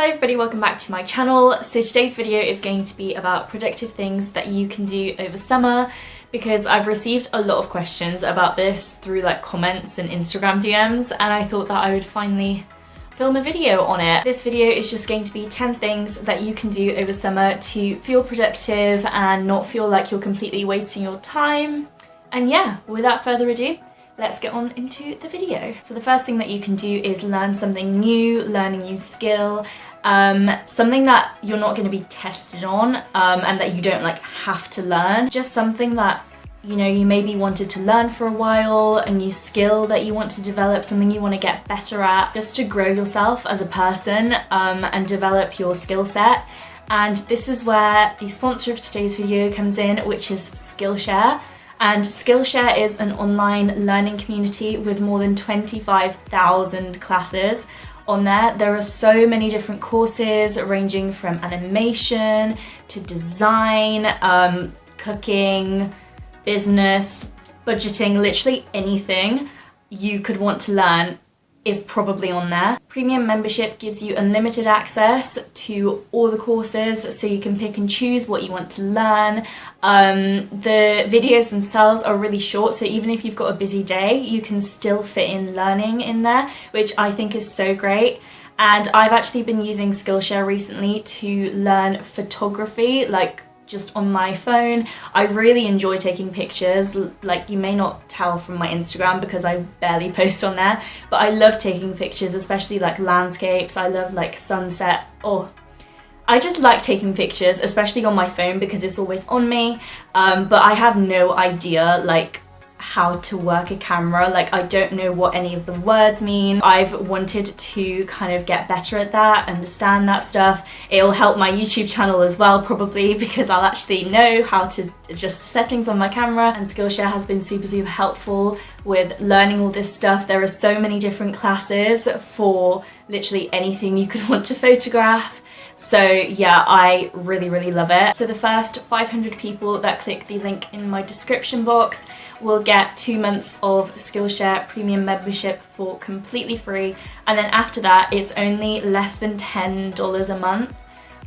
Hi everybody, welcome back to my channel. So today's video is going to be about productive things that you can do over summer, because I've received a lot of questions about this through like comments and Instagram DMs, and I thought that I would finally film a video on it. This video is just going to be 10 things that you can do over summer to feel productive and not feel like you're completely wasting your time. And yeah, without further ado, let's get on into the video. So the first thing that you can do is learn something new, learn a new skill, something that you're not going to be tested on and that you don't like have to learn. Just something that, you know, you maybe wanted to learn for a while, a new skill that you want to develop, something you want to get better at, just to grow yourself as a person and develop your skill set. And this is where the sponsor of today's video comes in, which is Skillshare. And Skillshare is an online learning community with more than 25,000 classes on there. There are so many different courses ranging from animation to design, cooking, business, budgeting, literally anything you could want to learn is probably on there. Premium membership gives you unlimited access to all the courses, so you can pick and choose what you want to learn. The videos themselves are really short, so even if you've got a busy day, you can still fit in learning in there, which I think is so great. And I've actually been using Skillshare recently to learn photography, like just on my phone. I really enjoy taking pictures. Like, you may not tell from my Instagram because I barely post on there, but I love taking pictures, especially like landscapes. I love like sunsets. I just like taking pictures, especially on my phone because it's always on me, but I have no idea like how to work a camera. Like, I don't know what any of the words mean. I've wanted to kind of get better at that, understand that stuff. It'll help my YouTube channel as well, probably, because I'll actually know how to adjust the settings on my camera, and Skillshare has been super helpful with learning all this stuff. There are so many different classes for literally anything you could want to photograph. So yeah, I really love it. So the first 500 people that click the link in my description box will get 2 months of Skillshare premium membership for completely free, and then after that it's only less than $10 a month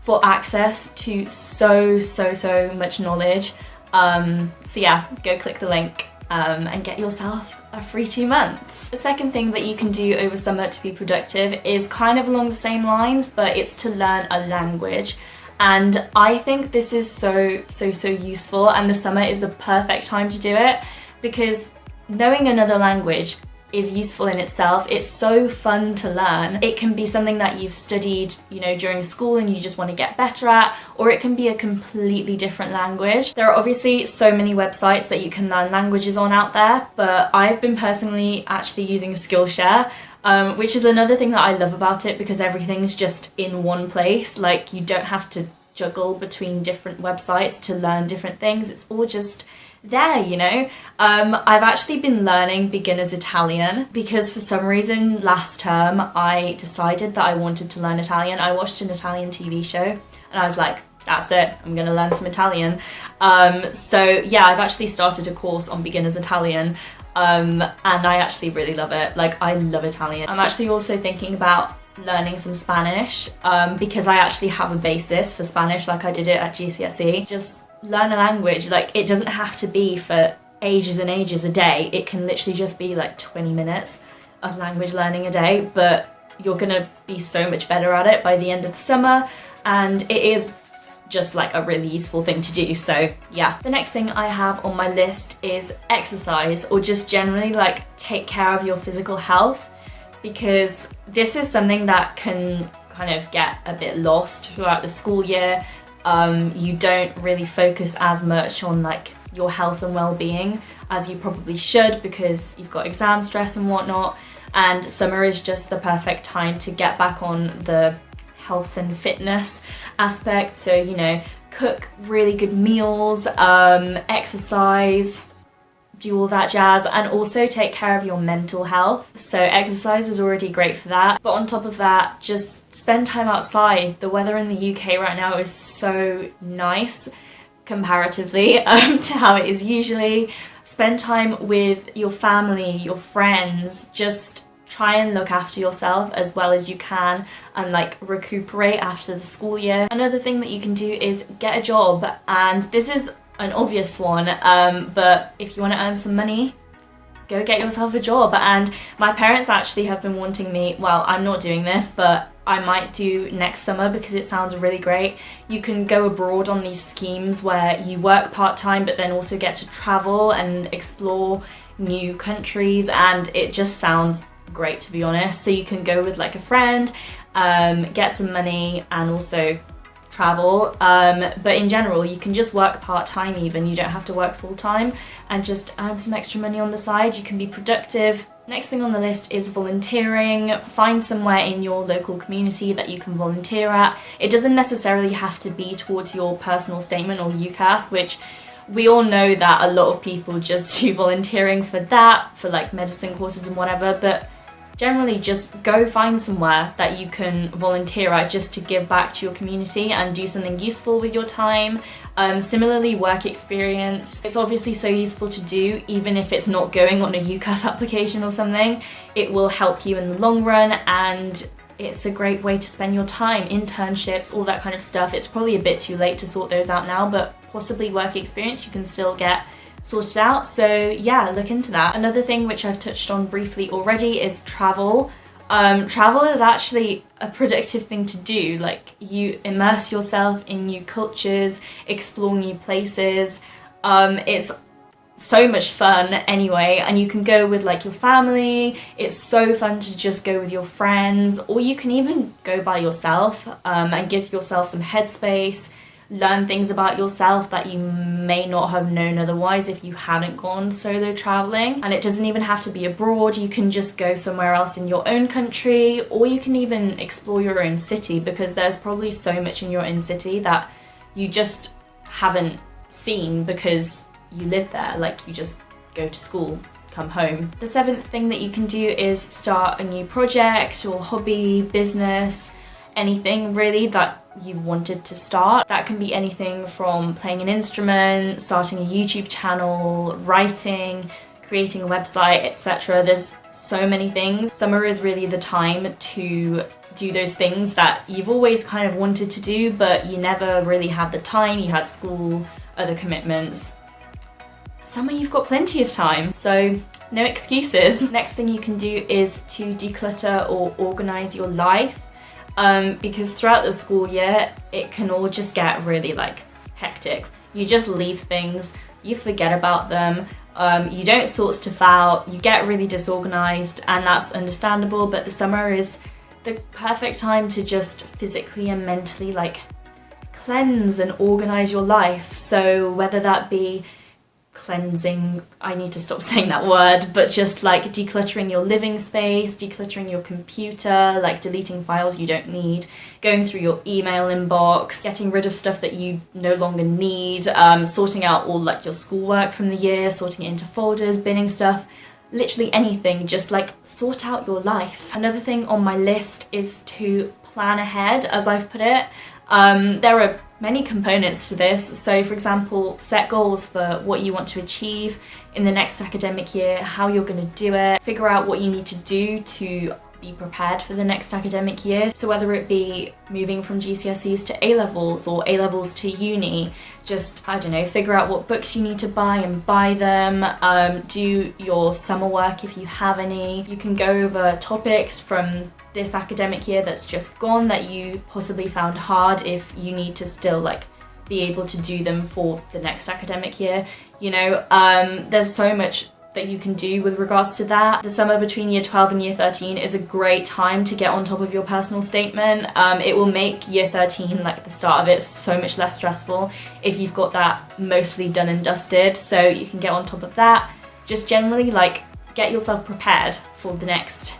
for access to so much knowledge. So yeah, go click the link and get yourself a free 2 months. The second thing that you can do over summer to be productive is kind of along the same lines, but it's to learn a language. And I think this is so useful, and the summer is the perfect time to do it, because knowing another language is useful in itself. It's so fun to learn. It can be something that you've studied, you know, during school and you just want to get better at, or it can be a completely different language. There are obviously so many websites that you can learn languages on out there, but I've been personally actually using Skillshare, which is another thing that I love about it, because everything's just in one place. Like, you don't have to juggle between different websites to learn different things. It's all just there, you know. I've actually been learning beginner's Italian because for some reason last term I decided that I wanted to learn Italian. I watched an Italian TV show and I was like, that's it, I'm gonna learn some Italian. So yeah, I've actually started a course on beginner's Italian, and I actually really love it. Like, I love Italian. I'm actually also thinking about learning some Spanish, because I actually have a basis for Spanish, like I did it at GCSE. Just learn a language. Like, it doesn't have to be for ages and ages a day. It can literally just be like 20 minutes of language learning a day, but you're gonna be so much better at it by the end of the summer, and it is just like a really useful thing to do. So yeah. The next thing I have on my list is exercise, or just generally like take care of your physical health, because this is something that can kind of get a bit lost throughout the school year. You don't really focus as much on like your health and well-being as you probably should, because you've got exam stress and whatnot, and summer is just the perfect time to get back on the health and fitness aspect. So, you know, cook really good meals, exercise, do all that jazz, and also take care of your mental health. So exercise is already great for that, but on top of that, just spend time outside. The weather in the UK right now is so nice comparatively to how it is usually. Spend time with your family, your friends, just try and look after yourself as well as you can and like recuperate after the school year. Another thing that you can do is get a job, and this is an obvious one, but if you want to earn some money, go get yourself a job. And my parents actually have been wanting me, well, I'm not doing this, but I might do next summer because it sounds really great. You can go abroad on these schemes where you work part-time but then also get to travel and explore new countries, and it just sounds great, to be honest. So you can go with like a friend, get some money and also travel, but in general you can just work part-time, even you don't have to work full-time, and just earn some extra money on the side. You can be productive. Next thing on the list is volunteering. Find somewhere in your local community that you can volunteer at. It doesn't necessarily have to be towards your personal statement or UCAS, which we all know that a lot of people just do volunteering for that, for like medicine courses and whatever, but generally just go find somewhere that you can volunteer at just to give back to your community and do something useful with your time. Similarly, work experience. It's obviously so useful to do, even if it's not going on a UCAS application or something. It will help you in the long run, and it's a great way to spend your time. Internships, all that kind of stuff. It's probably a bit too late to sort those out now, but possibly work experience you can still get sorted out. So yeah, look into that. Another thing which I've touched on briefly already is travel. Travel is actually a productive thing to do. Like, you immerse yourself in new cultures, explore new places. It's so much fun anyway, and you can go with like your family. It's so fun to just go with your friends, or you can even go by yourself, and give yourself some headspace. Learn things about yourself that you may not have known otherwise if you hadn't gone solo traveling. And it doesn't even have to be abroad. You can just go somewhere else in your own country, or you can even explore your own city, because there's probably so much in your own city that you just haven't seen because you live there. Like, you just go to school, come home. The seventh thing that you can do is start a new project or hobby, business, anything really that you've wanted to start. That can be anything from playing an instrument, starting a YouTube channel, writing, creating a website, etc. There's so many things. Summer is really the time to do those things that you've always kind of wanted to do, but you never really had the time. You had school, other commitments. Summer, you've got plenty of time, so no excuses. Next thing you can do is to declutter or organize your life. Because throughout the school year, it can all just get really like hectic. You just leave things, you forget about them, you don't sort stuff out, you get really disorganized, and that's understandable. But the summer is the perfect time to just physically and mentally like cleanse and organize your life. So whether that be cleansing, I need to stop saying that word, but just like decluttering your living space, decluttering your computer, like deleting files you don't need, going through your email inbox, getting rid of stuff that you no longer need, sorting out all like your schoolwork from the year, sorting it into folders, binning stuff, literally anything. Just like sort out your life. Another thing on my list is to plan ahead, as I've put it. There are many components to this. So for example, set goals for what you want to achieve in the next academic year, how you're going to do it, figure out what you need to do to be prepared for the next academic year. So whether it be moving from GCSEs to A-levels or A-levels to uni, just, I don't know, figure out what books you need to buy and buy them, do your summer work if you have any. You can go over topics from this academic year that's just gone that you possibly found hard if you need to still like be able to do them for the next academic year. You know, there's so much that you can do with regards to that. The summer between year 12 and year 13 is a great time to get on top of your personal statement. It will make year 13, like the start of it, so much less stressful if you've got that mostly done and dusted, so you can get on top of that. Just generally like get yourself prepared for the next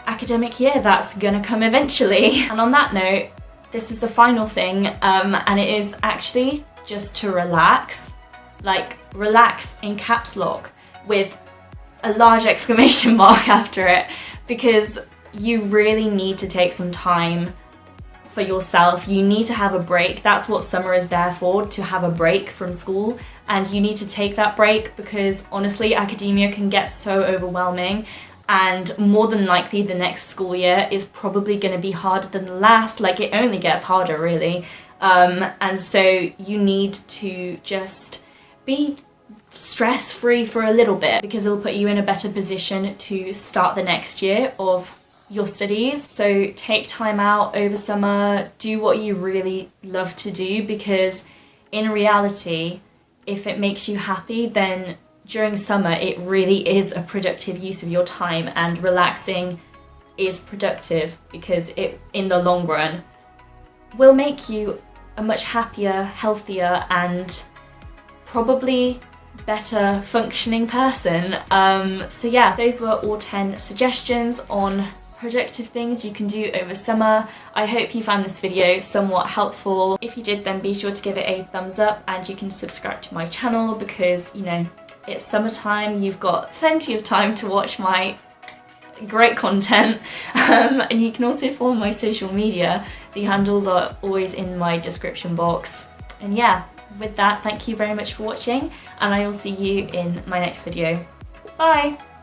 academic year that's gonna come eventually. And on that note, this is the final thing, and it is actually just to relax. Like, relax in caps lock with a large exclamation mark after it, because you really need to take some time for yourself. You need to have a break. That's what summer is there for, to have a break from school, and you need to take that break because honestly, academia can get so overwhelming. and more than likely the next school year is probably going to be harder than the last. Like, it only gets harder, really. And so you need to just be stress-free for a little bit, because it'll put you in a better position to start the next year of your studies. So take time out over summer, do what you really love to do, because in reality, if it makes you happy, then during summer it really is a productive use of your time, and relaxing is productive because it, in the long run, will make you a much happier, healthier, and probably better functioning person. So yeah, those were all 10 suggestions on productive things you can do over summer. I hope you found this video somewhat helpful. If you did, then be sure to give it a thumbs up, and you can subscribe to my channel because, you know, it's summertime, you've got plenty of time to watch my great content. And you can also follow my social media. The handles are always in my description box. And yeah, with that, thank you very much for watching, and I will see you in my next video. Bye!